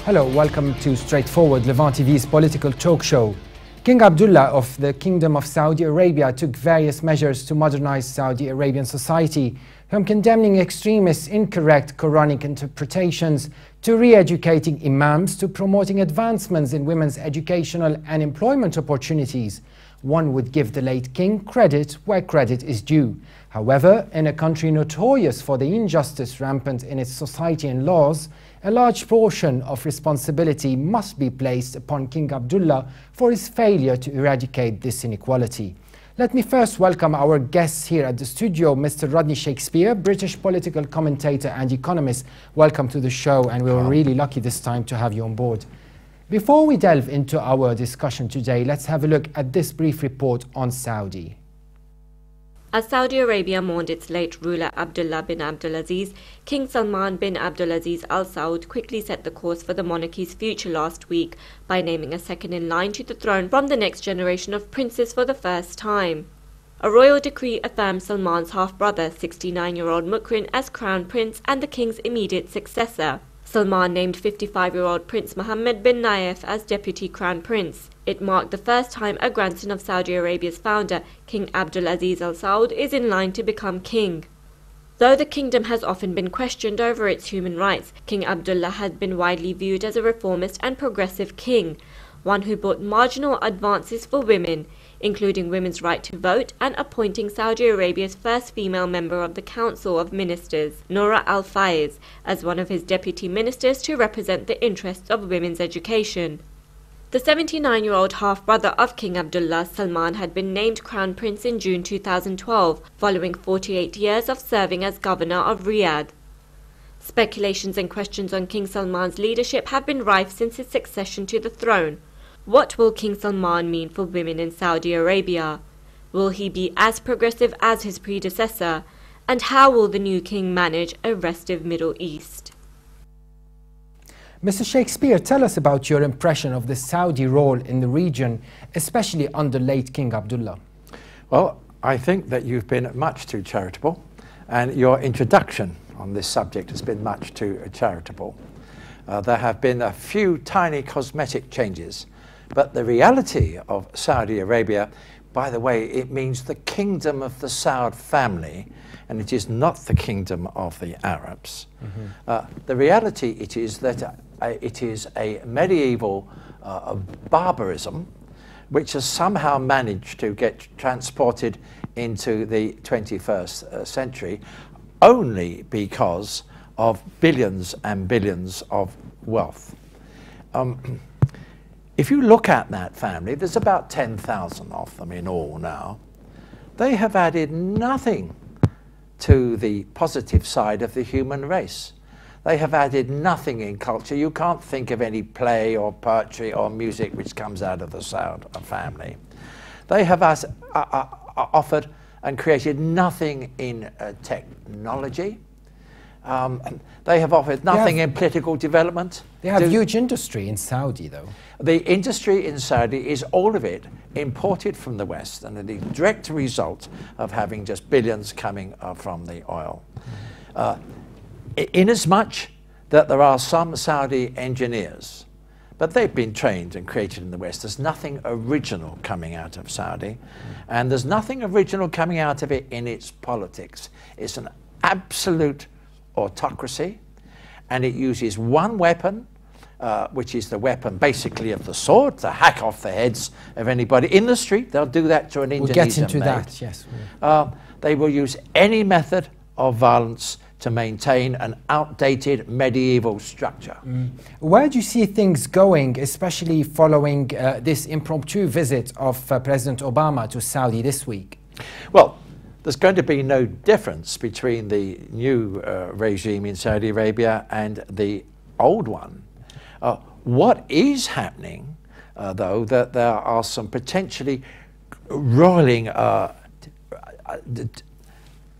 Hello, welcome to Straightforward, Levant TV's political talk show. King Abdullah of the Kingdom of Saudi Arabia took various measures to modernize Saudi Arabian society, from condemning extremists' incorrect Quranic interpretations to re-educating imams to promoting advancements in women's educational and employment opportunities. One would give the late king credit where credit is due. However, in a country notorious for the injustice rampant in its society and laws, a large portion of responsibility must be placed upon King Abdullah for his failure to eradicate this inequality. Let me first welcome our guests here at the studio, Mr. Rodney Shakespeare, British political commentator and economist. Welcome to the show, and we were really lucky this time to have you on board. Before we delve into our discussion today, let's have a look at this brief report on Saudi. As Saudi Arabia mourned its late ruler Abdullah bin Abdulaziz, King Salman bin Abdulaziz Al Saud quickly set the course for the monarchy's future last week by naming a second in line to the throne from the next generation of princes for the first time. A royal decree affirmed Salman's half-brother, 69-year-old Mukrin, as crown prince and the king's immediate successor. Salman named 55-year-old Prince Mohammed bin Nayef as deputy crown prince. It marked the first time a grandson of Saudi Arabia's founder, King Abdulaziz Al Saud, is in line to become king. Though the kingdom has often been questioned over its human rights, King Abdullah has been widely viewed as a reformist and progressive king, one who brought marginal advances for women, including women's right to vote and appointing Saudi Arabia's first female member of the Council of Ministers, Noura Al-Fayez, as one of his deputy ministers to represent the interests of women's education. The 79-year-old half-brother of King Abdullah, Salman, had been named crown prince in June 2012, following 48 years of serving as governor of Riyadh. Speculations and questions on King Salman's leadership have been rife since his succession to the throne. What will King Salman mean for women in Saudi Arabia? Will he be as progressive as his predecessor? And how will the new king manage a restive Middle East? Mr. Shakespeare, tell us about your impression of the Saudi role in the region, especially under late King Abdullah. Well, I think that you've been much too charitable, and your introduction on this subject has been much too charitable. There have been a few tiny cosmetic changes, but the reality of Saudi Arabia, by the way, it means the kingdom of the Saud family, and it is not the kingdom of the Arabs. The reality it is that it is a medieval barbarism which has somehow managed to get transported into the 21st century only because of billions and billions of wealth. If you look at that family, there's about 10,000 of them in all now. They have added nothing to the positive side of the human race. They have added nothing in culture. You can't think of any play or poetry or music which comes out of the Saud family. They have offered and created nothing in technology. They have offered nothing in political development. They have huge industry in Saudi, though. The industry in Saudi is all of it imported from the West, and the direct result of having just billions coming from the oil. Inasmuch that there are some Saudi engineers, but they've been trained and created in the West, there's nothing original coming out of Saudi, and there's nothing original coming out of it in its politics. It's an absolute autocracy, and it uses one weapon, which is the weapon basically of the sword, to hack off the heads of anybody in the street. They'll do that to an Indonesian We'll get into mate. that, yes. They will use any method of violence to maintain an outdated medieval structure. Where do you see things going, especially following this impromptu visit of President Obama to Saudi this week? Well, there's going to be no difference between the new regime in Saudi Arabia and the old one. What is happening, though, that there are some potentially roiling,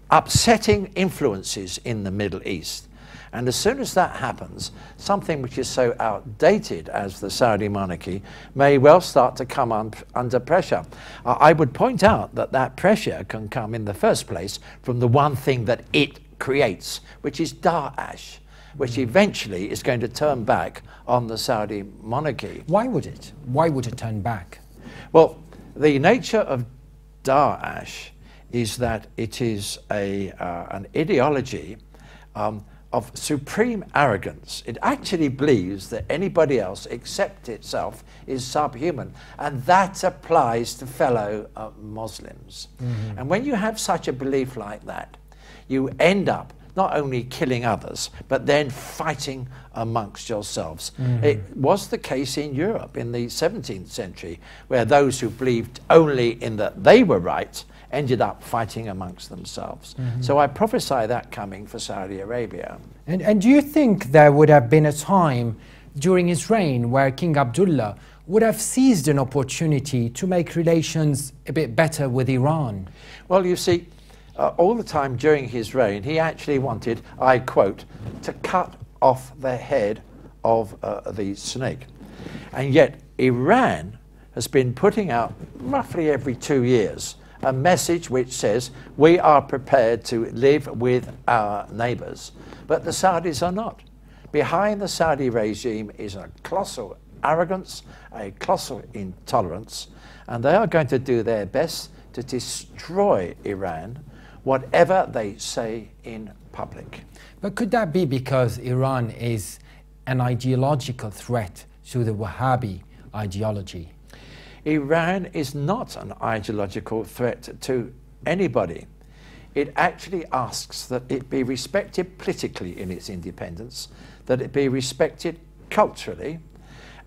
upsetting influences in the Middle East. And as soon as that happens, something which is so outdated as the Saudi monarchy may well start to come under pressure. I would point out that that pressure can come in the first place from the one thing that it creates, which is Daesh. which eventually is going to turn back on the Saudi monarchy. Why would it? Why would it turn back? Well, the nature of Daesh is that it is an ideology of supreme arrogance. It actually believes that anybody else except itself is subhuman, and that applies to fellow Muslims. And when you have such a belief like that, you end up not only killing others, but then fighting amongst yourselves. It was the case in Europe in the 17th century, where those who believed only in that they were right ended up fighting amongst themselves. So I prophesy that coming for Saudi Arabia. And do you think there would have been a time during his reign where King Abdullah would have seized an opportunity to make relations a bit better with Iran? Well, you see, all the time during his reign, he actually wanted, I quote, to cut off the head of the snake. And yet Iran has been putting out roughly every 2 years a message which says we are prepared to live with our neighbors, but the Saudis are not. Behind the Saudi regime is a colossal arrogance, a colossal intolerance, and they are going to do their best to destroy Iran, whatever they say in public. But could that be because Iran is an ideological threat to the Wahhabi ideology? Iran is not an ideological threat to anybody. It actually asks that it be respected politically in its independence, that it be respected culturally,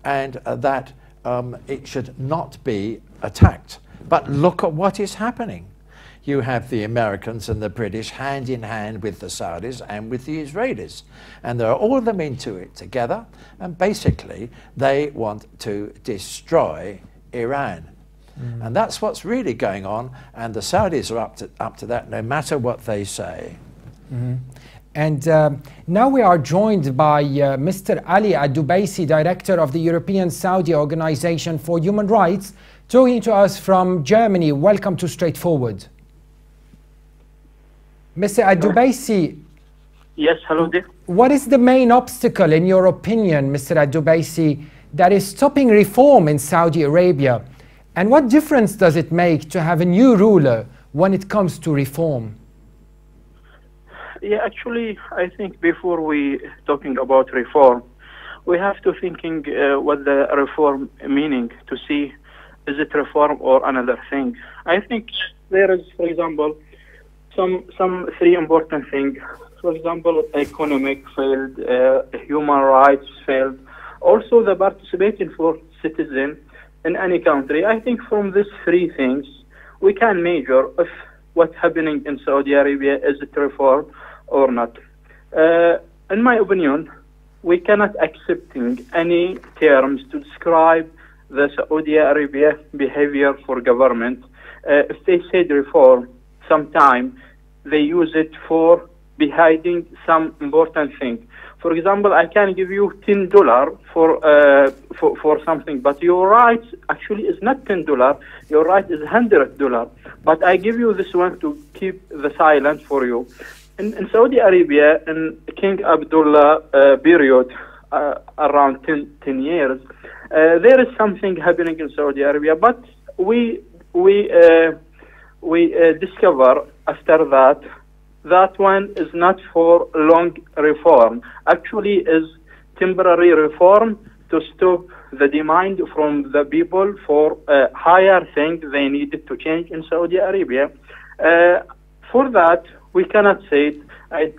and that it should not be attacked. But look at what is happening. You have the Americans and the British hand in hand with the Saudis and with the Israelis. And they're all of them into it together, and basically they want to destroy Iran. And that's what's really going on, and the Saudis are up to that no matter what they say. And now we are joined by Mr. Ali Ad-Dubaisi, Director of the European Saudi Organization for Human Rights, talking to us from Germany. Welcome to Straightforward. Mr. Ad-Dubaisi. Yes, hello there. What is the main obstacle, in your opinion, Mr. Ad-Dubaisi, that is stopping reform in Saudi Arabia? And what difference does it make to have a new ruler when it comes to reform? Yeah, actually, I think before we talking about reform, we have to thinking what the reform meaning to see, is it reform or another thing? I think there is, for example, some three important things. For example, economic failed, human rights failed, also the participation for citizens in any country. I think from these three things, we can measure if what's happening in Saudi Arabia is it reform or not. In my opinion, we cannot accepting any terms to describe the Saudi Arabia behavior for government. If they said reform, sometime they use it for hiding some important thing. For example, I can give you $10 for something, but your right actually is not $10. Your right is $100. But I give you this one to keep the silence for you. In Saudi Arabia, in King Abdullah period, around 10 years, there is something happening in Saudi Arabia, but we discover after that one is not for long reform. Actually is temporary reform to stop the demand from the people for higher things they needed to change in Saudi Arabia. For that, we cannot say it.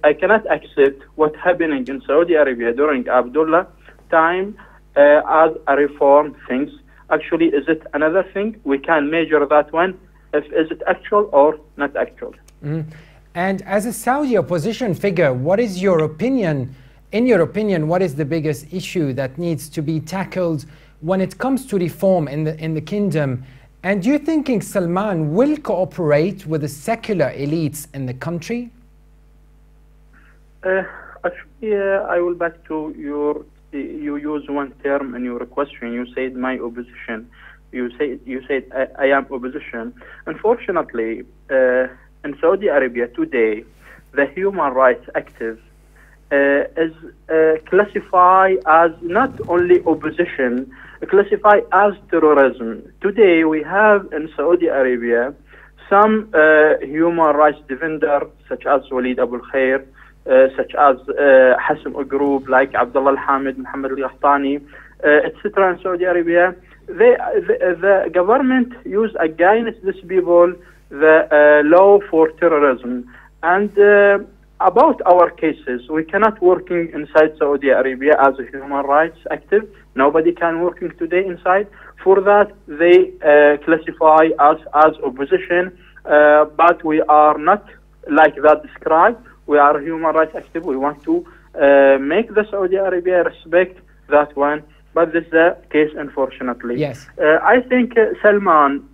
I cannot accept what's happening in Saudi Arabia during Abdullah time as a reform things. Actually, is it another thing? We can measure that one, if is it actual or not actual. And as a Saudi opposition figure, what is your opinion? In your opinion, what is the biggest issue that needs to be tackled when it comes to reform in the kingdom? And do you think King Salman will cooperate with the secular elites in the country? Actually, I will back to you use one term in your question. You said my opposition. You said I am opposition. Unfortunately, in Saudi Arabia today, the human rights activists is classified as not only opposition, classified as terrorism. Today we have in Saudi Arabia some human rights defenders such as Walid Abu Khair, such as Hasm Group like Abdullah Al-Hamid, Muhammad Al-Qahtani, etc. in Saudi Arabia. The government used against these people the law for terrorism. And about our cases, we cannot working inside Saudi Arabia as a human rights active. Nobody can working today inside. For that, they classify us as opposition, but we are not like that described. We are human rights active. We want to make the Saudi Arabia respect that one, but this is the case, unfortunately. Yes. I think Salman,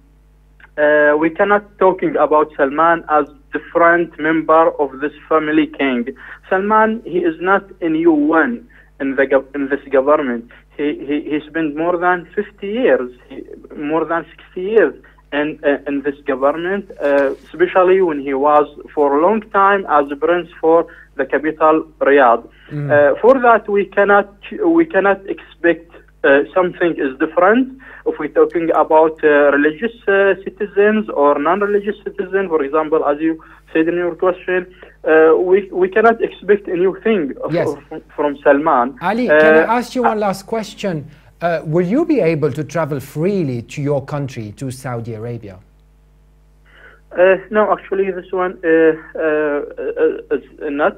we cannot talking about Salman as different member of this family king. Salman, he is not a new one in this government. He spent more than 50 years, more than 60 years in this government, especially when he was for a long time as a prince for the capital Riyadh. For that, we cannot expect something is different if we're talking about religious citizens or non-religious citizens. For example, as you said in your question, we cannot expect a new thing from Salman. Ali, can I ask you one last question? Will you be able to travel freely to your country, to Saudi Arabia? No, actually, this one is not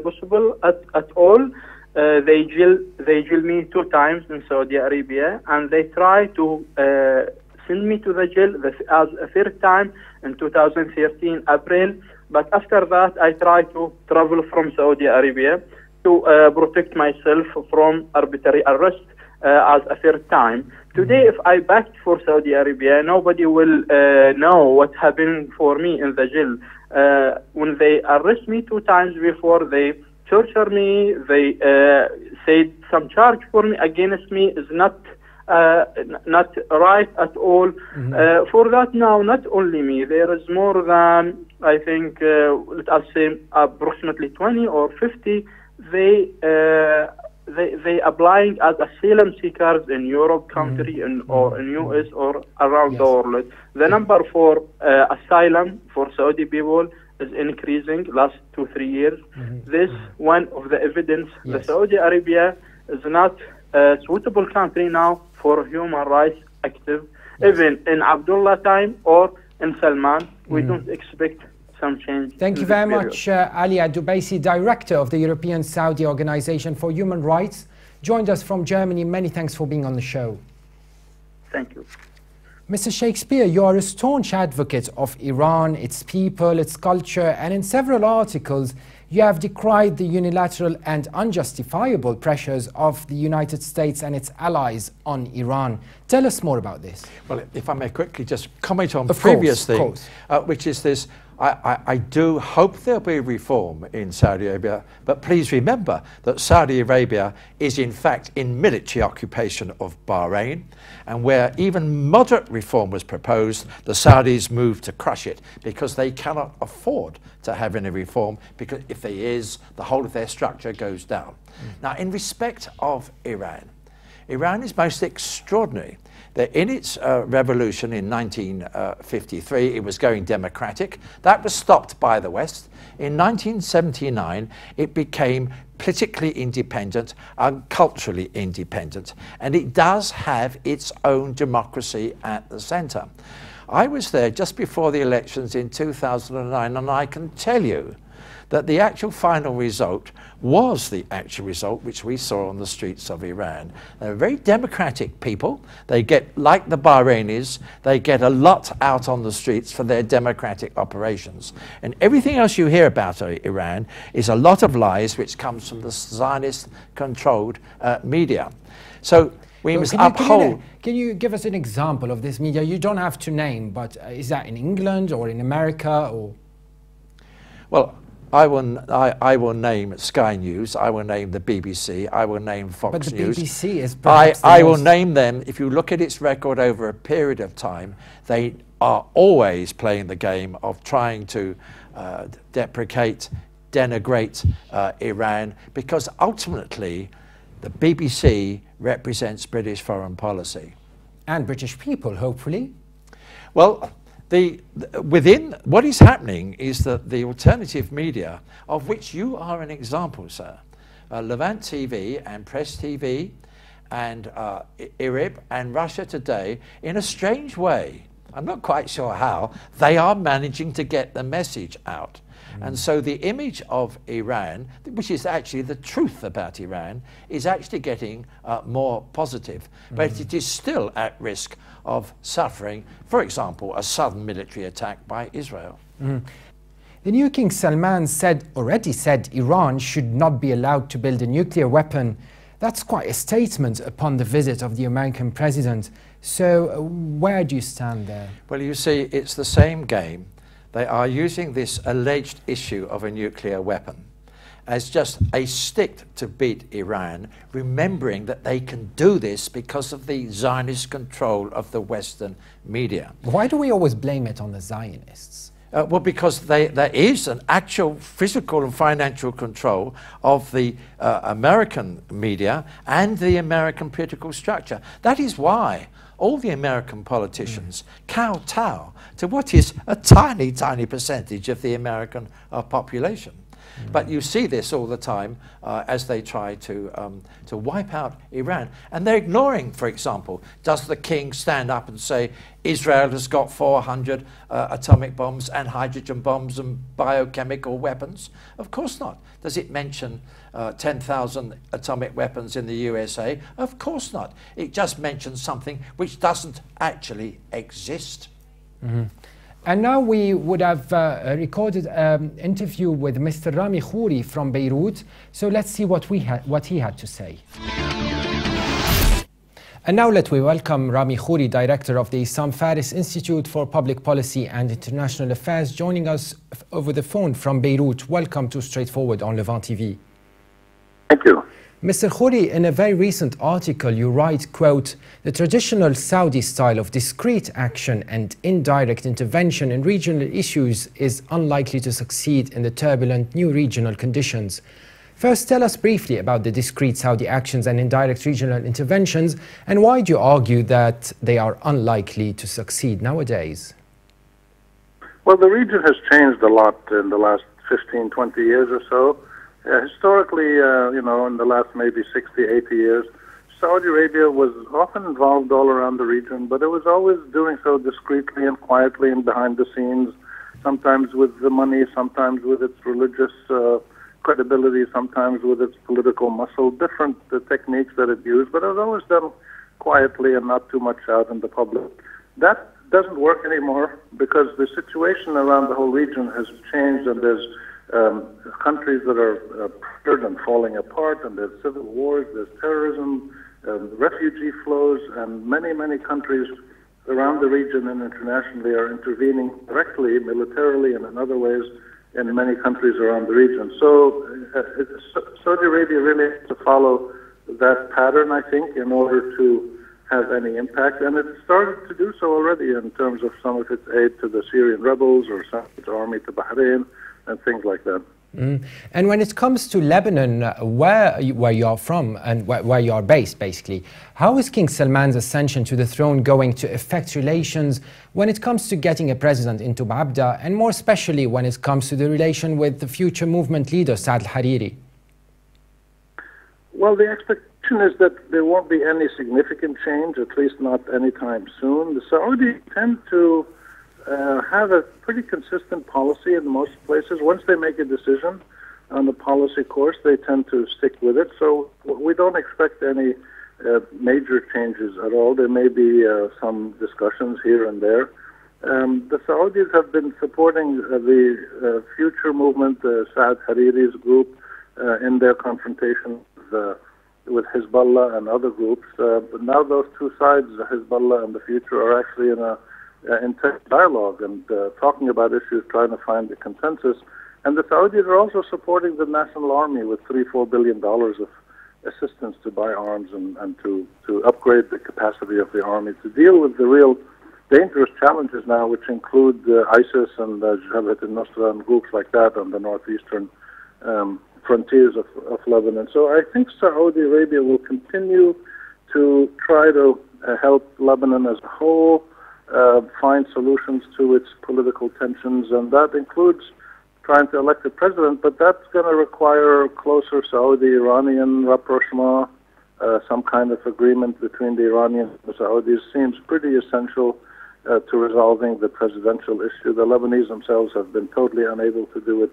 possible at all. They jail me 2 times in Saudi Arabia, and they try to send me to the jail as a 3rd time in 2013 April. But after that, I try to travel from Saudi Arabia to protect myself from arbitrary arrest as a 3rd time. Today, if I backed for Saudi Arabia, nobody will know what happened for me in the jail. When they arrest me 2 times before, they torture me, they said some charge for me against me is not right at all. For that now, not only me, there is more than, I think, let us say approximately 20 or 50, they applying as asylum seekers in Europe country or in US or around the world. The number for asylum for Saudi people is increasing last 2-3 years. This one of the evidence that Saudi Arabia is not a suitable country now for human rights active. Even in Abdullah time or in Salman, we don't expect some change. Thank you very much, Ali Ad-Dubaisi, Director of the European Saudi Organization for Human Rights, joined us from Germany. Many thanks for being on the show. Thank you. Mr. Shakespeare, you are a staunch advocate of Iran, its people, its culture, and in several articles you have decried the unilateral and unjustifiable pressures of the United States and its allies on Iran. Tell us more about this. Well, if I may quickly just comment on the previous thing, which is this. I do hope there'll be reform in Saudi Arabia, but please remember that Saudi Arabia is in fact in military occupation of Bahrain, and where even moderate reform was proposed, the Saudis moved to crush it because they cannot afford to have any reform, because if there is, the whole of their structure goes down. Now, in respect of Iran, Iran is most extraordinary. That in its revolution in 1953, it was going democratic. That was stopped by the West. In 1979, it became politically independent and culturally independent. And it does have its own democracy at the center. I was there just before the elections in 2009, and I can tell you that the actual final result was the actual result which we saw on the streets of Iran. They're very democratic people. They get, like the Bahrainis, they get a lot out on the streets for their democratic operations. And everything else you hear about Iran is a lot of lies which comes from the Zionist-controlled media. So we must uphold... Can you give us an example of this media? You don't have to name, but is that in England or in America or...? Well, I will name Sky News, I will name the BBC, I will name Fox News. But the BBC is perhaps I will name them. If you look at its record over a period of time, they are always playing the game of trying to deprecate denigrate Iran, because ultimately the BBC represents British foreign policy. And British people, hopefully. Well, within what is happening is that the alternative media, of which you are an example, sir, Levant TV and Press TV and IRIB and Russia Today, in a strange way, I'm not quite sure how, they are managing to get the message out. And so the image of Iran, which is actually the truth about Iran, is actually getting more positive. But it is still at risk of suffering, for example, a sudden military attack by Israel. The new King Salman already said Iran should not be allowed to build a nuclear weapon. That's quite a statement upon the visit of the American president. So where do you stand there? Well, you see, it's the same game. They are using this alleged issue of a nuclear weapon as just a stick to beat Iran, remembering that they can do this because of the Zionist control of the Western media. Why do we always blame it on the Zionists? Well, because there is an actual physical and financial control of the American media and the American political structure. That is why all the American politicians kowtow to what is a tiny, tiny percentage of the American population. But you see this all the time as they try to wipe out Iran. And they're ignoring, for example, does the king stand up and say Israel has got 400 atomic bombs and hydrogen bombs and biochemical weapons? Of course not. Does it mention 10,000 atomic weapons in the USA? Of course not. It just mentions something which doesn't actually exist. And now we would have recorded an interview with Mr. Rami Khouri from Beirut. So let's see what he had to say. And now let we welcome Rami Khouri, director of the Sam Faris Institute for Public Policy and International Affairs, joining us over the phone from Beirut. Welcome to Straightforward on Levant TV. Thank you. Mr. Khouri, in a very recent article, you write, quote, "The traditional Saudi style of discreet action and indirect intervention in regional issues is unlikely to succeed in the turbulent new regional conditions." First, tell us briefly about the discreet Saudi actions and indirect regional interventions, and why do you argue that they are unlikely to succeed nowadays? Well, the region has changed a lot in the last 15, 20 years or so. Historically, in the last maybe 60, 80 years, Saudi Arabia was often involved all around the region, but it was always doing so discreetly and quietly and behind the scenes, sometimes with the money, sometimes with its religious credibility, sometimes with its political muscle, different techniques that it used, but it was always done quietly and not too much out in the public. That doesn't work anymore because the situation around the whole region has changed, and there's countries that are fractured and falling apart, and there's civil wars, there's terrorism, refugee flows, and many, many countries around the region and internationally are intervening directly, militarily, and in other ways in many countries around the region. So Saudi Arabia really has to follow that pattern, I think, in order to have any impact, and it's started to do so already in terms of some of its aid to the Syrian rebels or some of its army to Bahrain, and things like that. And when it comes to Lebanon, where you are from and where you are based, basically, how is King Salman's ascension to the throne going to affect relations when it comes to getting a president into Baghdad, and more especially when it comes to the relation with the future movement leader, Saad al-Hariri? Well, the expectation is that there won't be any significant change, at least not anytime soon. The Saudis tend to have a pretty consistent policy in most places. Once they make a decision on the policy course, they tend to stick with it. So we don't expect any major changes at all. There may be some discussions here and there. The Saudis have been supporting the future movement, Saad Hariri's group, in their confrontation with Hezbollah and other groups. But now those two sides, Hezbollah and the future, are actually in a intense dialogue and talking about issues, trying to find a consensus. And the Saudis are also supporting the national army with $3-4 billion of assistance to buy arms and to upgrade the capacity of the army to deal with the real dangerous challenges now, which include ISIS and Jabhat al-Nusra and groups like that on the northeastern frontiers of Lebanon. So I think Saudi Arabia will continue to try to help Lebanon as a whole find solutions to its political tensions, and that includes trying to elect a president, but that's going to require closer Saudi-Iranian rapprochement. Some kind of agreement between the Iranians and the Saudis seems pretty essential to resolving the presidential issue. The Lebanese themselves have been totally unable to do it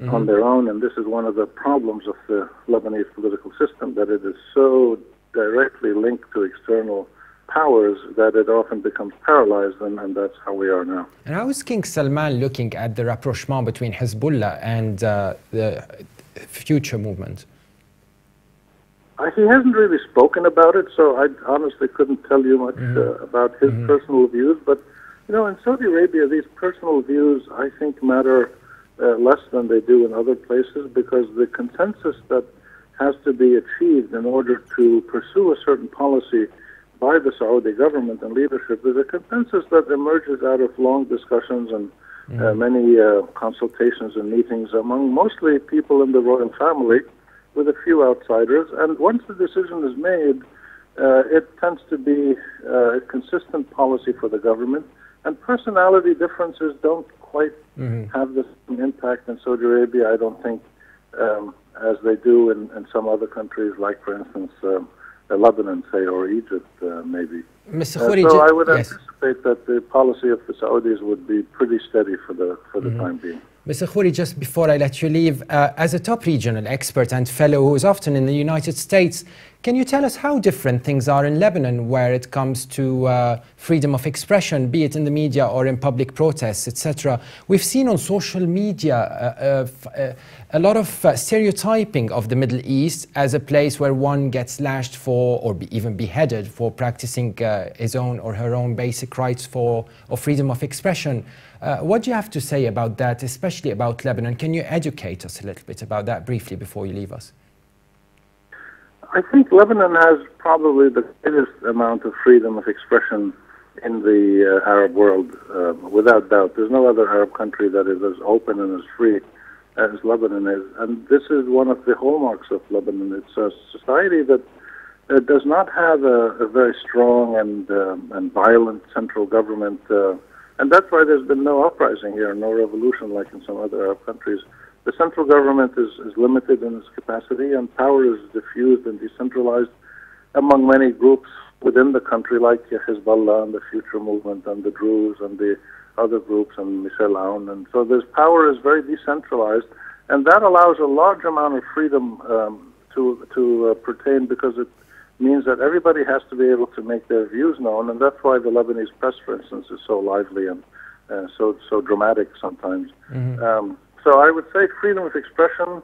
on their own, and this is one of the problems of the Lebanese political system, that it is so directly linked to external powers that it often becomes paralyzed, and that's how we are now. And how is King Salman looking at the rapprochement between Hezbollah and the future movement? He hasn't really spoken about it, so I honestly couldn't tell you much about his personal views. But, you know, in Saudi Arabia, these personal views, I think, matter less than they do in other places, because the consensus that has to be achieved in order to pursue a certain policy by the Saudi government and leadership is a consensus that emerges out of long discussions and many consultations and meetings among mostly people in the royal family, with a few outsiders. And once the decision is made, it tends to be a consistent policy for the government. And personality differences don't quite have the same impact in Saudi Arabia, I don't think, as they do in some other countries, like, for instance, Lebanon, say, or Egypt, maybe. Mr. So I would anticipate that the policy of the Saudis would be pretty steady for the time being. Mr. Khouri, just before I let you leave, as a top regional expert and fellow who is often in the United States, can you tell us how different things are in Lebanon where it comes to freedom of expression, be it in the media or in public protests, etc.? We've seen on social media a lot of stereotyping of the Middle East as a place where one gets lashed for, or even beheaded for practicing his own or her own basic rights for freedom of expression. What do you have to say about that, especially about Lebanon? Can you educate us a little bit about that briefly before you leave us? I think Lebanon has probably the greatest amount of freedom of expression in the Arab world, without doubt. There's no other Arab country that is as open and as free as Lebanon is. And this is one of the hallmarks of Lebanon. It's a society that does not have a very strong and violent central government. And that's why there's been no uprising here, no revolution like in some other Arab countries. The central government is limited in its capacity, and power is diffused and decentralized among many groups within the country, like Hezbollah and the Future Movement and the Druze and the other groups and Michel Aoun. And so this power is very decentralized, and that allows a large amount of freedom to pertain, because it means that everybody has to be able to make their views known, and that's why the Lebanese press, for instance, is so lively and so dramatic sometimes. So I would say freedom of expression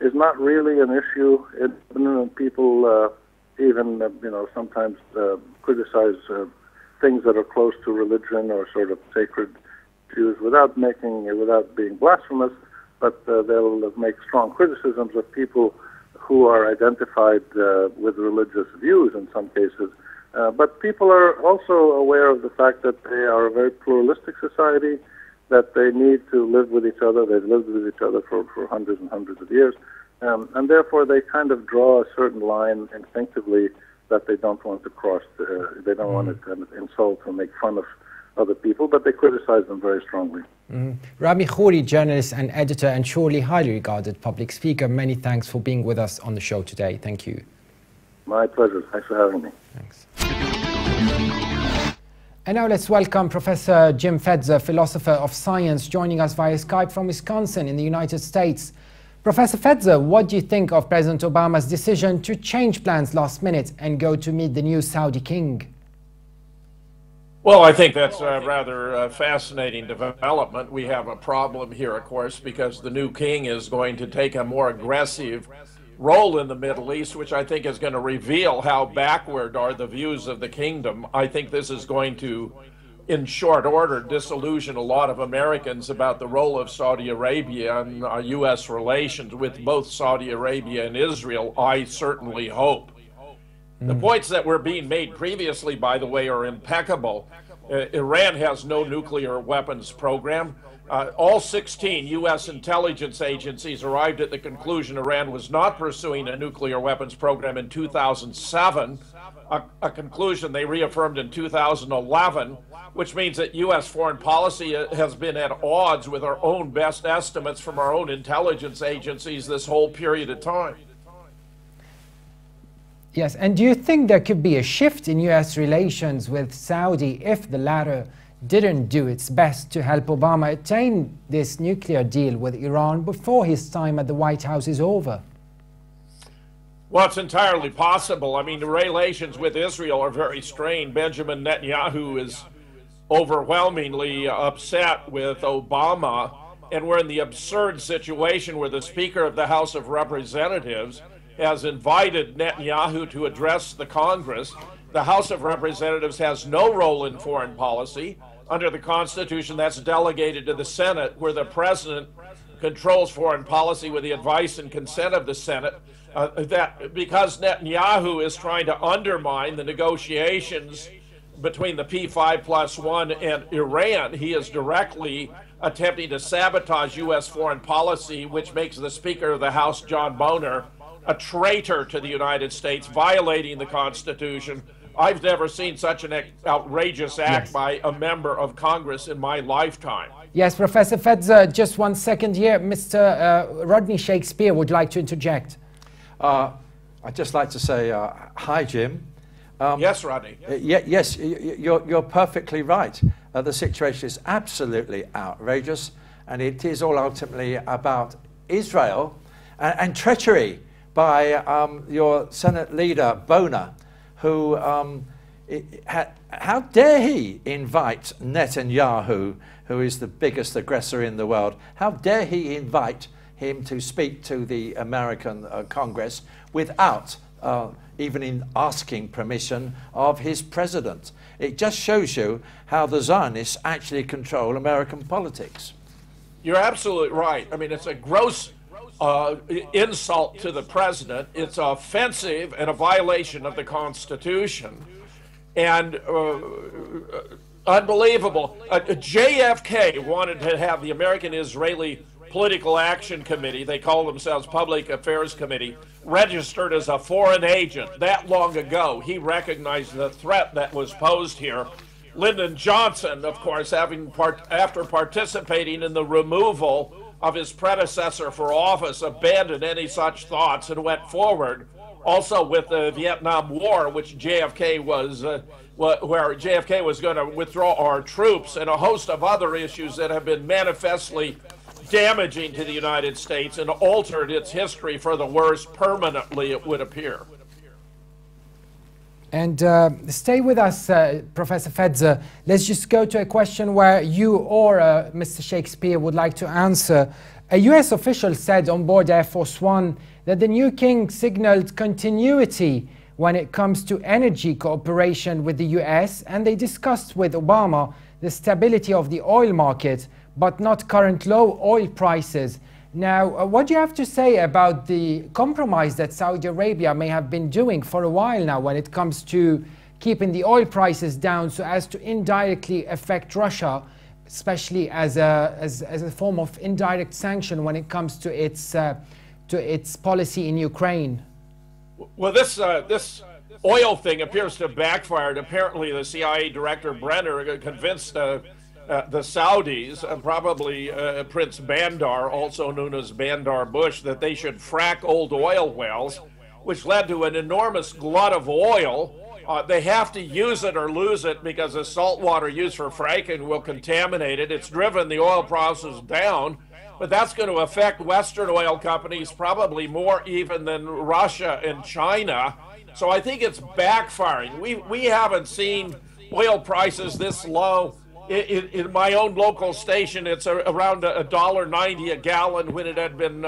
is not really an issue. People even sometimes criticize things that are close to religion or sort of sacred issues without being blasphemous, but they'll make strong criticisms of people who are identified with religious views in some cases. But people are also aware of the fact that they are a very pluralistic society, that they need to live with each other. They've lived with each other for hundreds and hundreds of years. And therefore, they kind of draw a certain line instinctively that they don't want to cross. They don't want to kind of insult or make fun of other people, but they criticize them very strongly. Rami Khouri, journalist and editor, and surely highly regarded public speaker, many thanks for being with us on the show today. Thank you. My pleasure. Thanks for having me. Thanks. And now let's welcome Professor Jim Fetzer, philosopher of science, joining us via Skype from Wisconsin in the United States. Professor Fetzer, what do you think of President Obama's decision to change plans last minute and go to meet the new Saudi king? Well, I think that's a rather fascinating development. We have a problem here, of course, because the new king is going to take a more aggressive role in the Middle East, which I think is going to reveal how backward are the views of the kingdom. I think this is going to, in short order, disillusion a lot of Americans about the role of Saudi Arabia and U.S. relations with both Saudi Arabia and Israel, I certainly hope. The points that were being made previously, by the way, are impeccable. Iran has no nuclear weapons program. All 16 U.S. intelligence agencies arrived at the conclusion Iran was not pursuing a nuclear weapons program in 2007, a conclusion they reaffirmed in 2011, which means that U.S. foreign policy has been at odds with our own best estimates from our own intelligence agencies this whole period of time. Yes, and do you think there could be a shift in U.S. relations with Saudi if the latter didn't do its best to help Obama attain this nuclear deal with Iran before his time at the White House is over? Well, it's entirely possible. I mean, the relations with Israel are very strained. Benjamin Netanyahu is overwhelmingly upset with Obama, and we're in the absurd situation where the Speaker of the House of Representatives has invited Netanyahu to address the Congress. The House of Representatives has no role in foreign policy. Under the Constitution, that's delegated to the Senate, where the President controls foreign policy with the advice and consent of the Senate. That because Netanyahu is trying to undermine the negotiations between the P5+1 and Iran, he is directly attempting to sabotage U.S. foreign policy, which makes the Speaker of the House, John Boehner, a traitor to the United States, violating the Constitution. I've never seen such an outrageous act by a member of Congress in my lifetime. Yes, Professor Fedza, just 1 second here. Mr. Rodney Shakespeare would like to interject. I'd just like to say hi, Jim. Yes, Rodney. Yes, you're perfectly right. The situation is absolutely outrageous, and it is all ultimately about Israel and treachery by your Senate leader, Boehner, who, how dare he invite Netanyahu, who is the biggest aggressor in the world, how dare he invite him to speak to the American Congress without even in asking permission of his president. It just shows you how the Zionists actually control American politics. You're absolutely right. I mean, it's a gross insult to the president. It's offensive and a violation of the Constitution. And unbelievable. JFK wanted to have the American-Israeli Political Action Committee, they call themselves Public Affairs Committee, registered as a foreign agent that long ago. He recognized the threat that was posed here. Lyndon Johnson, of course, after participating in the removal of his predecessor for office, abandoned any such thoughts and went forward. Also with the Vietnam War, which JFK was, where JFK was going to withdraw our troops, and a host of other issues that have been manifestly damaging to the United States and altered its history for the worse permanently, it would appear. And stay with us, Professor Fedza. Let's just go to a question where you or Mr. Shakespeare would like to answer. A US official said on board Air Force One that the new king signaled continuity when it comes to energy cooperation with the US, and they discussed with Obama the stability of the oil market, but not current low oil prices. Now, what do you have to say about the compromise that Saudi Arabia may have been doing for a while now when it comes to keeping the oil prices down so as to indirectly affect Russia, especially as a form of indirect sanction when it comes to its policy in Ukraine? Well, this oil thing appears to have backfired. Apparently, the CIA director Brenner convinced the Saudis, probably Prince Bandar, also known as Bandar Bush, that they should frack old oil wells, which led to an enormous glut of oil. They have to use it or lose it because the salt water used for fracking will contaminate it. It's driven the oil prices down, but that's going to affect Western oil companies probably more even than Russia and China. So I think it's backfiring. We haven't seen oil prices this low. In my own local station, it's around $1.90 a gallon when it had been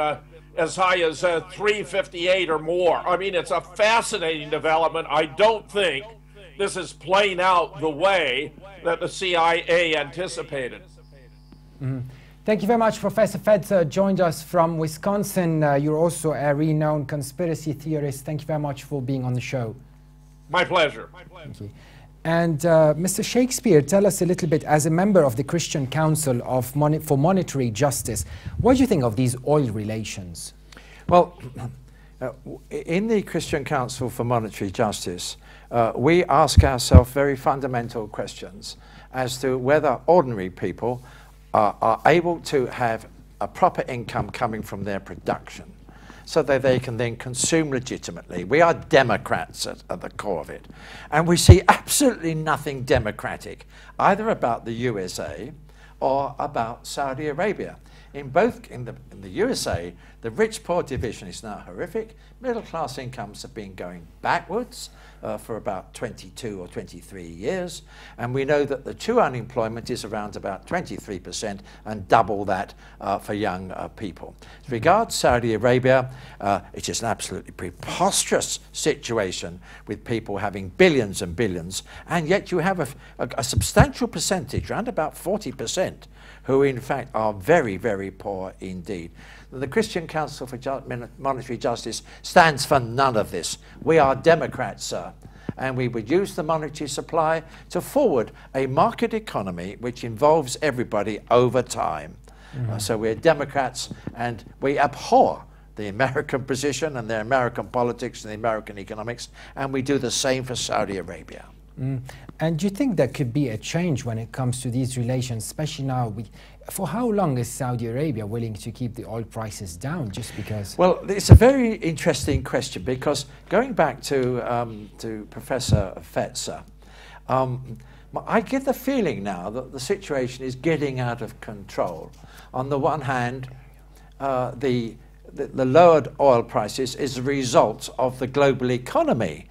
as high as $3.58 or more. I mean, it's a fascinating development. I don't think this is playing out the way that the CIA anticipated. Mm-hmm. Thank you very much. Professor Fedza joined us from Wisconsin. You're also a renowned conspiracy theorist. Thank you very much for being on the show. My pleasure. Thank you. And Mr. Shakespeare, tell us a little bit, as a member of the Christian Council for Monetary Justice, what do you think of these oil relations? Well, in the Christian Council for Monetary Justice, we ask ourselves very fundamental questions as to whether ordinary people are able to have a proper income coming from their production, so that they can then consume legitimately. We are democrats at the core of it. And we see absolutely nothing democratic, either about the USA or about Saudi Arabia. In the USA, the rich-poor division is now horrific. Middle-class incomes have been going backwards for about 22 or 23 years. And we know that the true unemployment is around about 23% and double that for young people. As regards Saudi Arabia, it is an absolutely preposterous situation with people having billions and billions, and yet you have a substantial percentage, around about 40%, who in fact are very, very poor indeed. The Christian Council for Monetary Justice stands for none of this. We are democrats, sir, and we would use the monetary supply to forward a market economy which involves everybody over time. So we're democrats, and we abhor the American position and the American politics and the American economics, and we do the same for Saudi Arabia. And do you think there could be a change when it comes to these relations, especially now? For how long is Saudi Arabia willing to keep the oil prices down, just because? Well, it's a very interesting question, because going back to Professor Fetzer, I get the feeling now that the situation is getting out of control. On the one hand, the lowered oil prices is a result of the global economy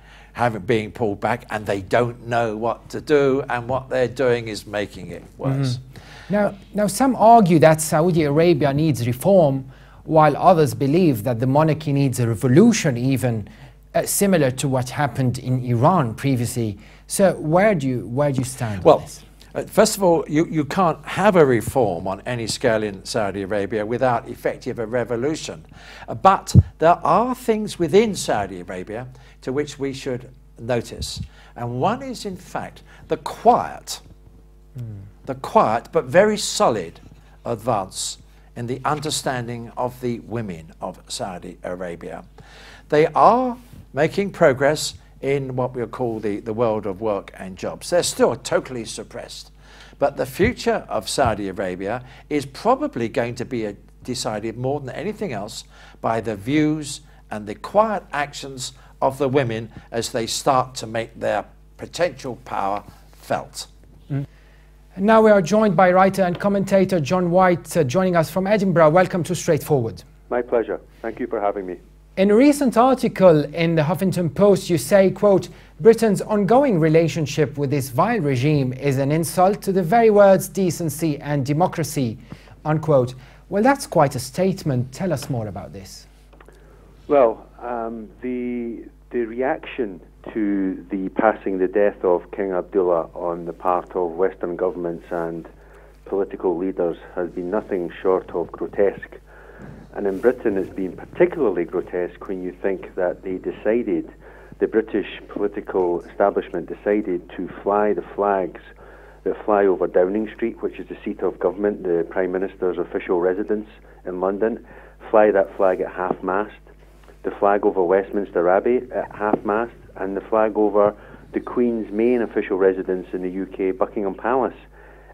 being pulled back, and they don't know what to do, and what they're doing is making it worse. Now, some argue that Saudi Arabia needs reform, while others believe that the monarchy needs a revolution, even similar to what happened in Iran previously. So where do you stand on this? First of all, you can't have a reform on any scale in Saudi Arabia without effective a revolution. But there are things within Saudi Arabia to which we should notice. And one is, in fact, the quiet but very solid advance in the understanding of the women of Saudi Arabia. They are making progress in what we'll call the world of work and jobs. They're still totally suppressed. But the future of Saudi Arabia is probably going to be decided more than anything else by the views and the quiet actions of the women as they start to make their potential power felt. Now we are joined by writer and commentator John White, joining us from Edinburgh. Welcome to Straightforward. My pleasure. Thank you for having me. In a recent article in the Huffington Post, you say, quote, Britain's ongoing relationship with this vile regime is an insult to the very words decency and democracy, unquote. Well, that's quite a statement. Tell us more about this. Well, the reaction to the death of King Abdullah on the part of Western governments and political leaders has been nothing short of grotesque. And in Britain it's been particularly grotesque when you think that the British political establishment decided to fly the flags that fly over Downing Street, which is the seat of government, the Prime Minister's official residence in London, fly that flag at half-mast, the flag over Westminster Abbey at half-mast, and the flag over the Queen's main official residence in the UK, Buckingham Palace,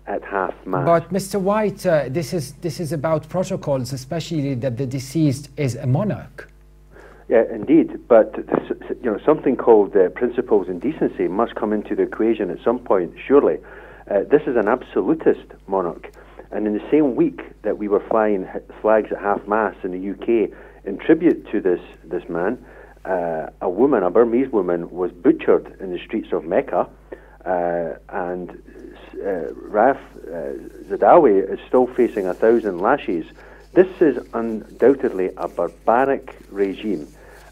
at half-mast. But Mr. White, this is about protocols, especially that the deceased is a monarch. Yeah, indeed. But something called principles and decency must come into the equation at some point, surely. This is an absolutist monarch, and in the same week that we were flying flags at half-mast in the UK in tribute to this man, a Burmese woman, was butchered in the streets of Mecca, and Raf Zadawi is still facing 1,000 lashes. This is undoubtedly a barbaric regime,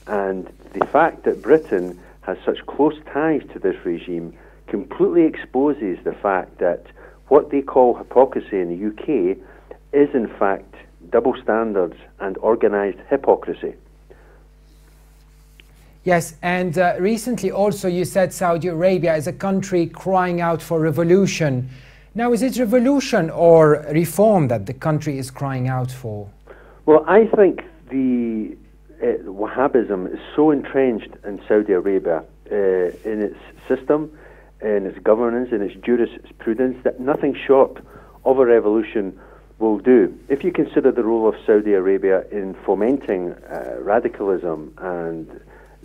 and the fact that Britain has such close ties to this regime completely exposes the fact that what they call hypocrisy in the UK is in fact double standards and organised hypocrisy. Yes, and recently also you said Saudi Arabia is a country crying out for revolution. Now, is it revolution or reform that the country is crying out for? Well, I think the Wahhabism is so entrenched in Saudi Arabia, in its system, in its governance, in its jurisprudence, that nothing short of a revolution will do. If you consider the role of Saudi Arabia in fomenting radicalism and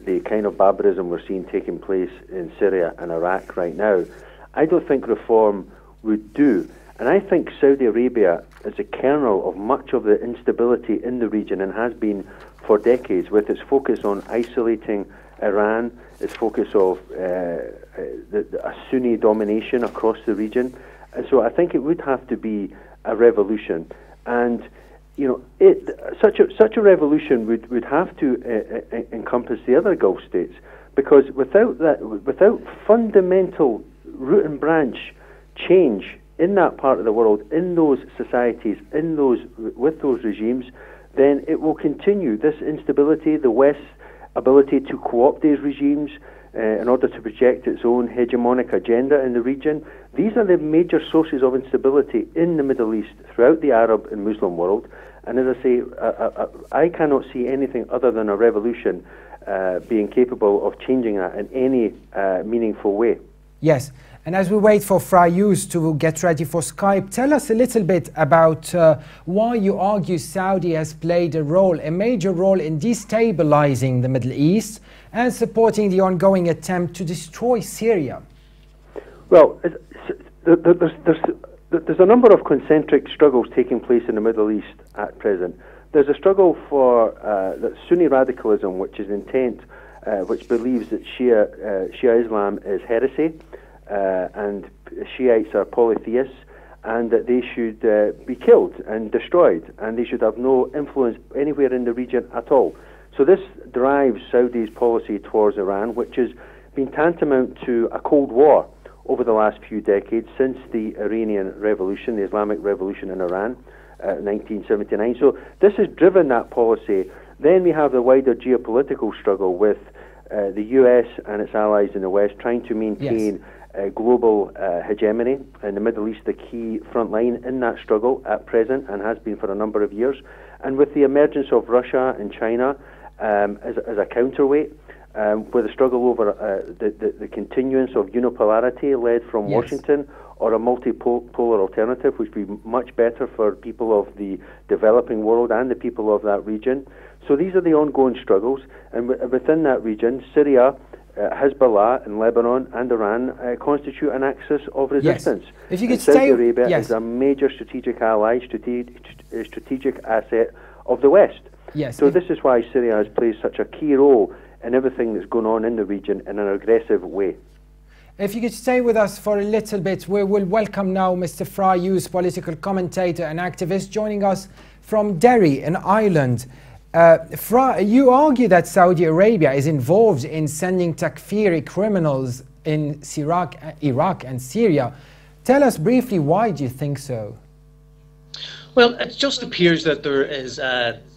the kind of barbarism we're seeing taking place in Syria and Iraq right now, I don't think reform would do. And I think Saudi Arabia is a kernel of much of the instability in the region and has been for decades, with its focus on isolating Iran, its focus of a Sunni domination across the region. And so I think it would have to be a revolution. And you know, such a revolution would have to encompass the other Gulf states, because without fundamental root and branch change in that part of the world, in those societies, with those regimes, then it will continue. This instability, the West's ability to co-opt these regimes in order to project its own hegemonic agenda in the region, these are the major sources of instability in the Middle East, throughout the Arab and Muslim world. And as I say, I cannot see anything other than a revolution being capable of changing that in any meaningful way. Yes. And as we wait for Frayus to get ready for Skype, tell us a little bit about why you argue Saudi has played a major role in destabilizing the Middle East and supporting the ongoing attempt to destroy Syria. Well, there's a number of concentric struggles taking place in the Middle East at present. There's a struggle for Sunni radicalism, which is intent, which believes that Shia Islam is heresy, and Shiites are polytheists, and that they should be killed and destroyed, and they should have no influence anywhere in the region at all. So this drives Saudi's policy towards Iran, which has been tantamount to a Cold War over the last few decades, since the Iranian Revolution, the Islamic Revolution in Iran, 1979. So this has driven that policy. Then we have the wider geopolitical struggle with the US and its allies in the West trying to maintain global hegemony in the Middle East, the key front line in that struggle at present, and has been for a number of years. And with the emergence of Russia and China as a counterweight, with a struggle over the continuance of unipolarity led from Washington, or a multipolar alternative, which would be much better for people of the developing world and the people of that region. So these are the ongoing struggles, and within that region, Syria, Hezbollah in Lebanon and Iran constitute an axis of resistance. Yes. If you could Saudi Arabia is a major strategic ally, strategic asset of the West. Yes. So this is why Syria has played such a key role in everything that's going on in the region in an aggressive way. If you could stay with us for a little bit, we will welcome now Mr. Frayus, political commentator and activist, joining us from Derry in Ireland. You argue that Saudi Arabia is involved in sending Takfiri criminals in Iraq and Syria. Tell us briefly, why do you think so? Well, it just appears that there is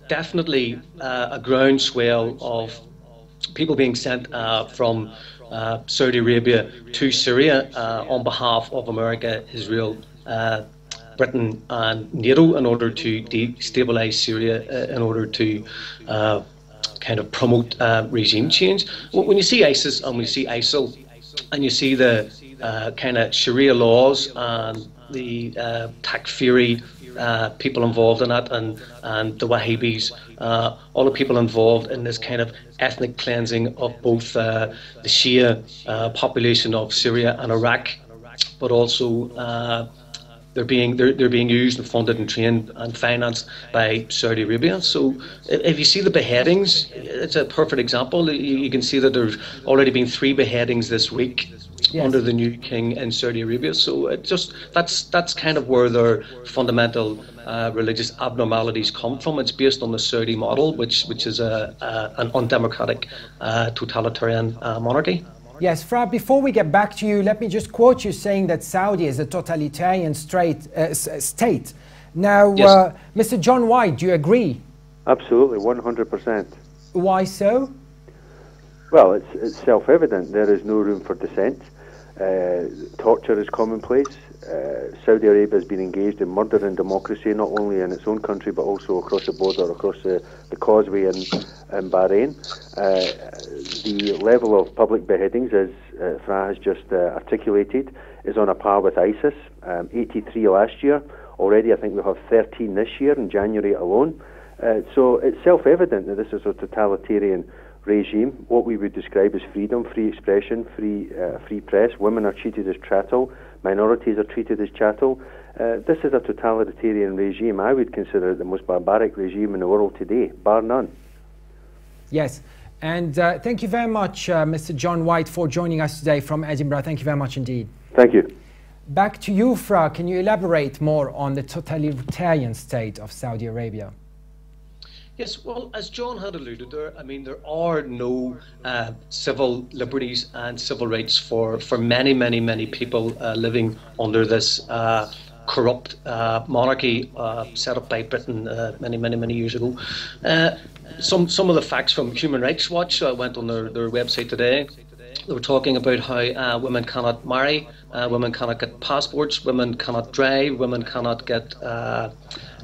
definitely a groundswell of people being sent from Saudi Arabia to Syria on behalf of America, Israel, Britain and NATO, in order to destabilize Syria, in order to kind of promote regime change. When you see ISIS and we see ISIL, and you see the kind of Sharia laws and the Takfiri people involved in that, and the Wahhabis, all the people involved in this kind of ethnic cleansing of both the Shia population of Syria and Iraq, but also they're being used and funded and trained and financed by Saudi Arabia. So if you see the beheadings, it's a perfect example. You can see that there's already been 3 beheadings this week under the new king in Saudi Arabia. So it just that's kind of where their fundamental religious abnormalities come from. It's based on the Saudi model, which is an undemocratic totalitarian monarchy. Yes, Fra, before we get back to you, let me just quote you saying that Saudi is a totalitarian state. Now, Mr. John White, do you agree? Absolutely, 100%. Why so? Well, it's self-evident. There is no room for dissent. Torture is commonplace. Saudi Arabia has been engaged in murder in democracy, not only in its own country, but also across the border, across the causeway in Bahrain. The level of public beheadings, as Fra has just articulated, is on a par with ISIS. 83 last year. Already, I think we have 13 this year, in January alone. So it's self-evident that this is a totalitarian regime. What we would describe as freedom, free expression, free press. Women are treated as chattel. Minorities are treated as chattel. This is a totalitarian regime. I would consider it the most barbaric regime in the world today, bar none. Yes, and thank you very much, Mr. John White, for joining us today from Edinburgh. Thank you very much indeed. Thank you. Back to you, Fra. Can you elaborate more on the totalitarian state of Saudi Arabia? Yes, well, as John had alluded there, I mean, there are no civil liberties and civil rights for many people living under this corrupt monarchy set up by Britain many years ago. Some of the facts from Human Rights Watch, I went on their website today. They were talking about how women cannot marry, women cannot get passports, women cannot drive, women cannot get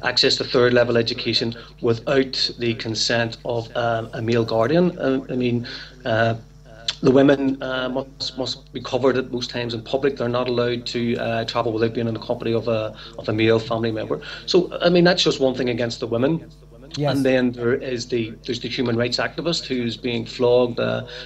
access to third-level education without the consent of a male guardian. I mean, the women must be covered at most times in public. They're not allowed to travel without being in the company of a male family member. So, I mean, that's just one thing against the women. Yes. And then there's the human rights activist who's being flogged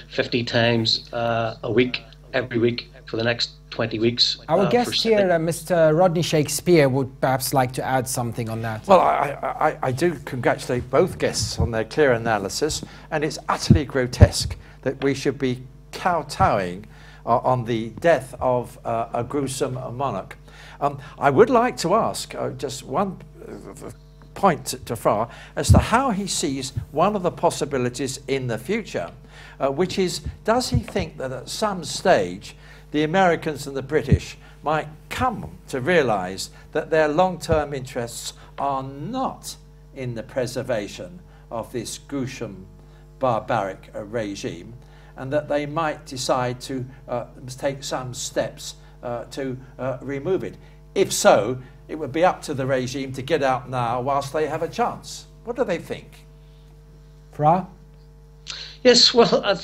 50 times a week, every week, for the next 20 weeks. Our guest here, Mr. Rodney Shakespeare, would perhaps like to add something on that. Well, I do congratulate both guests on their clear analysis, and it's utterly grotesque that we should be kowtowing on the death of a gruesome monarch. I would like to ask just one point to Fra as to how he sees one of the possibilities in the future, which is, does he think that at some stage the Americans and the British might come to realize that their long-term interests are not in the preservation of this gruesome, barbaric regime, and that they might decide to take some steps to remove it? If so, it would be up to the regime to get out now whilst they have a chance. What do they think? Fra? Yes, well,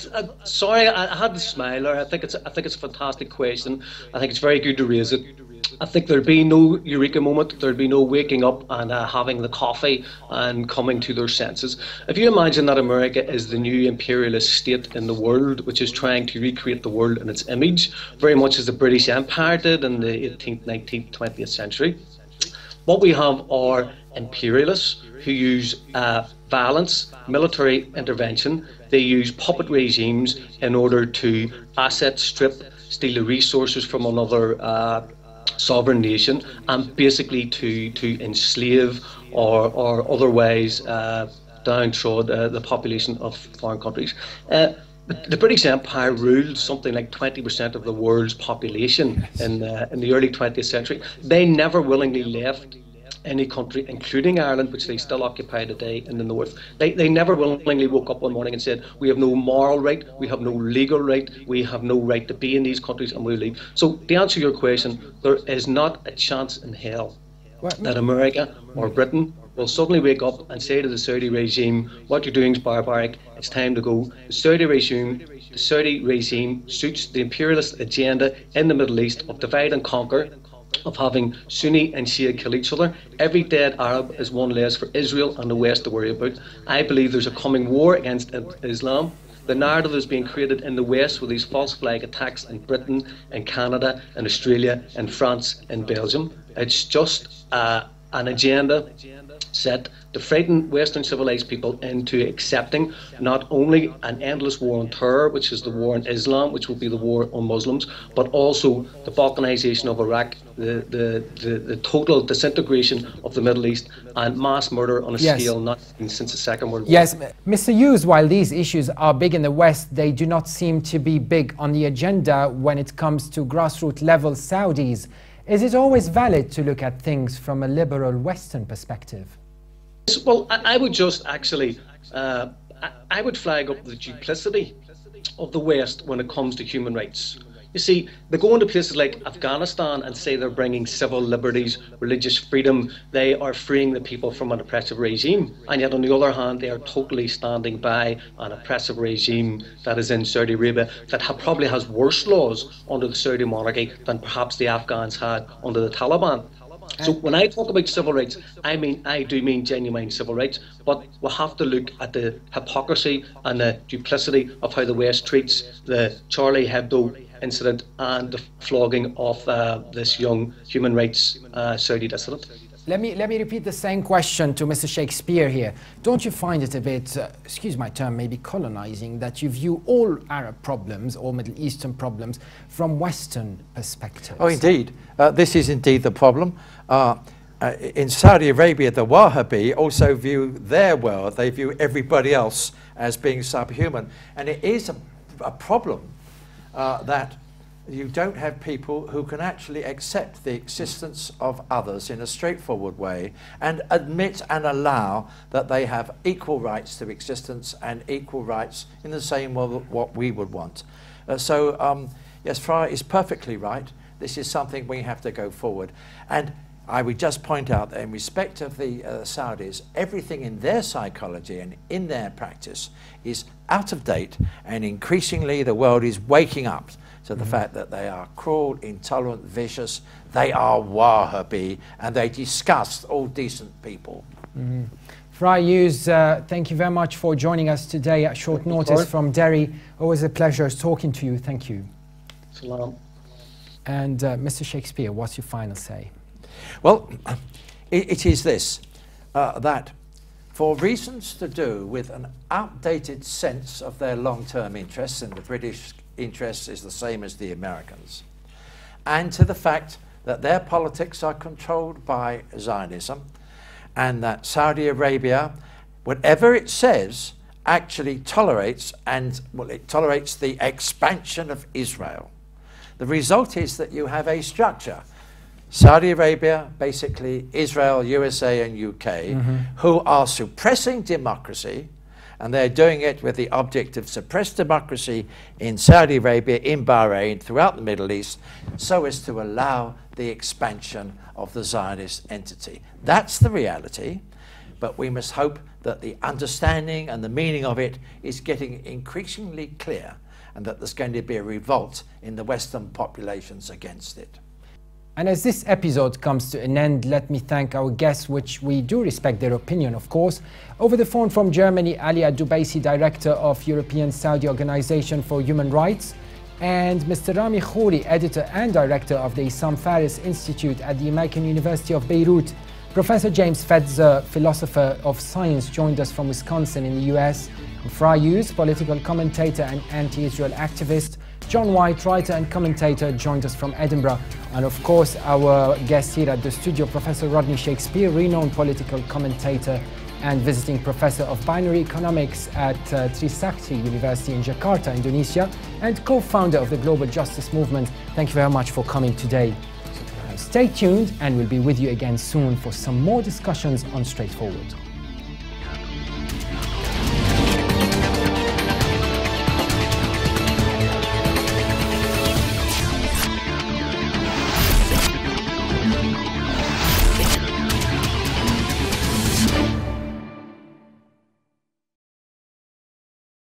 sorry, I had to smile. I think it's a fantastic question. I think it's very good to raise it. I think there'd be no eureka moment. There'd be no waking up and having the coffee and coming to their senses. If you imagine that America is the new imperialist state in the world, which is trying to recreate the world in its image, very much as the British Empire did in the 18th, 19th, 20th century. What we have are imperialists who use violence, military intervention. They use puppet regimes in order to asset strip, steal the resources from another sovereign nation, and basically to enslave or otherwise downtrod the population of foreign countries. The British Empire ruled something like 20% of the world's population in the early 20th century. They never willingly left any country, including Ireland, which they still occupy today in the north. They never willingly woke up one morning and said, we have no moral right, we have no legal right, we have no right to be in these countries, and we'll leave. So to answer your question, there is not a chance in hell that America or Britain will suddenly wake up and say to the Saudi regime, what you're doing is barbaric, it's time to go. The Saudi regime suits the imperialist agenda in the Middle East of divide and conquer, of having Sunni and Shia kill each other. Every dead Arab is one less for Israel and the West to worry about. I believe there's a coming war against Islam. The narrative is being created in the West with these false flag attacks in Britain and Canada and Australia and France and Belgium. It's just an agenda set to frighten Western civilized people into accepting not only an endless war on terror, which is the war on Islam, which will be the war on Muslims, but also the balkanization of Iraq, the total disintegration of the Middle East, and mass murder on a scale not seen since the Second World War. Yes, Mr. Hughes, while these issues are big in the West, they do not seem to be big on the agenda when it comes to grassroots level Saudis. Is it always valid to look at things from a liberal Western perspective? Well, I would just actually, I would flag up the duplicity of the West when it comes to human rights. You see, they go into places like Afghanistan and say they're bringing civil liberties, religious freedom, they are freeing the people from an oppressive regime. And yet on the other hand, they are totally standing by an oppressive regime that is in Saudi Arabia that probably has worse laws under the Saudi monarchy than perhaps the Afghans had under the Taliban. So when I talk about civil rights, I do mean genuine civil rights, but we have to look at the hypocrisy and the duplicity of how the West treats the Charlie Hebdo incident and the flogging of this young human rights Saudi dissident. Let me repeat the same question to Mr. Shakespeare here. Don't you find it a bit, excuse my term, maybe colonizing, that you view all Arab problems or Middle Eastern problems from Western perspectives? Oh, indeed. This is indeed the problem. In Saudi Arabia, the Wahhabi also view their world, they view everybody else as being subhuman. And it is a problem that you don't have people who can actually accept the existence of others in a straightforward way and admit and allow that they have equal rights to existence and equal rights in the same way what we would want. Yes, Friar is perfectly right. This is something we have to go forward. And I would just point out that in respect of the Saudis, everything in their psychology and in their practice is out of date, and increasingly the world is waking up to the fact that they are cruel, intolerant, vicious, they are Wahhabi, and they disgust all decent people. Friar Hughes, thank you very much for joining us today at short notice from Derry. Always a pleasure talking to you. Thank you. Salam. And Mr. Shakespeare, what's your final say? Well, it is this, that for reasons to do with an outdated sense of their long-term interests, and the British interest is the same as the Americans, and to the fact that their politics are controlled by Zionism, and that Saudi Arabia, whatever it says, actually tolerates, and well, it tolerates the expansion of Israel. The result is that you have a structure, Saudi Arabia, basically Israel, USA and UK, who are suppressing democracy, and they're doing it with the object of suppress democracy in Saudi Arabia, in Bahrain, throughout the Middle East, so as to allow the expansion of the Zionist entity. That's the reality, but we must hope that the understanding and the meaning of it is getting increasingly clear, and that there's going to be a revolt in the Western populations against it. And as this episode comes to an end, let me thank our guests, which we do respect their opinion, of course. Over the phone from Germany, Ali Ad-Dubaisi, Director of European Saudi Organization for Human Rights, and Mr. Rami Khouri, Editor and Director of the Issam Faris Institute at the American University of Beirut. Professor James Fetzer, Philosopher of Science, joined us from Wisconsin in the US. Friar Hughes, political commentator and anti-Israel activist. John White, writer and commentator, joined us from Edinburgh. And of course, our guest here at the studio, Professor Rodney Shakespeare, renowned political commentator and visiting professor of binary economics at Trisakti University in Jakarta, Indonesia, and co-founder of the Global Justice Movement. Thank you very much for coming today. Stay tuned, and we'll be with you again soon for some more discussions on Straightforward.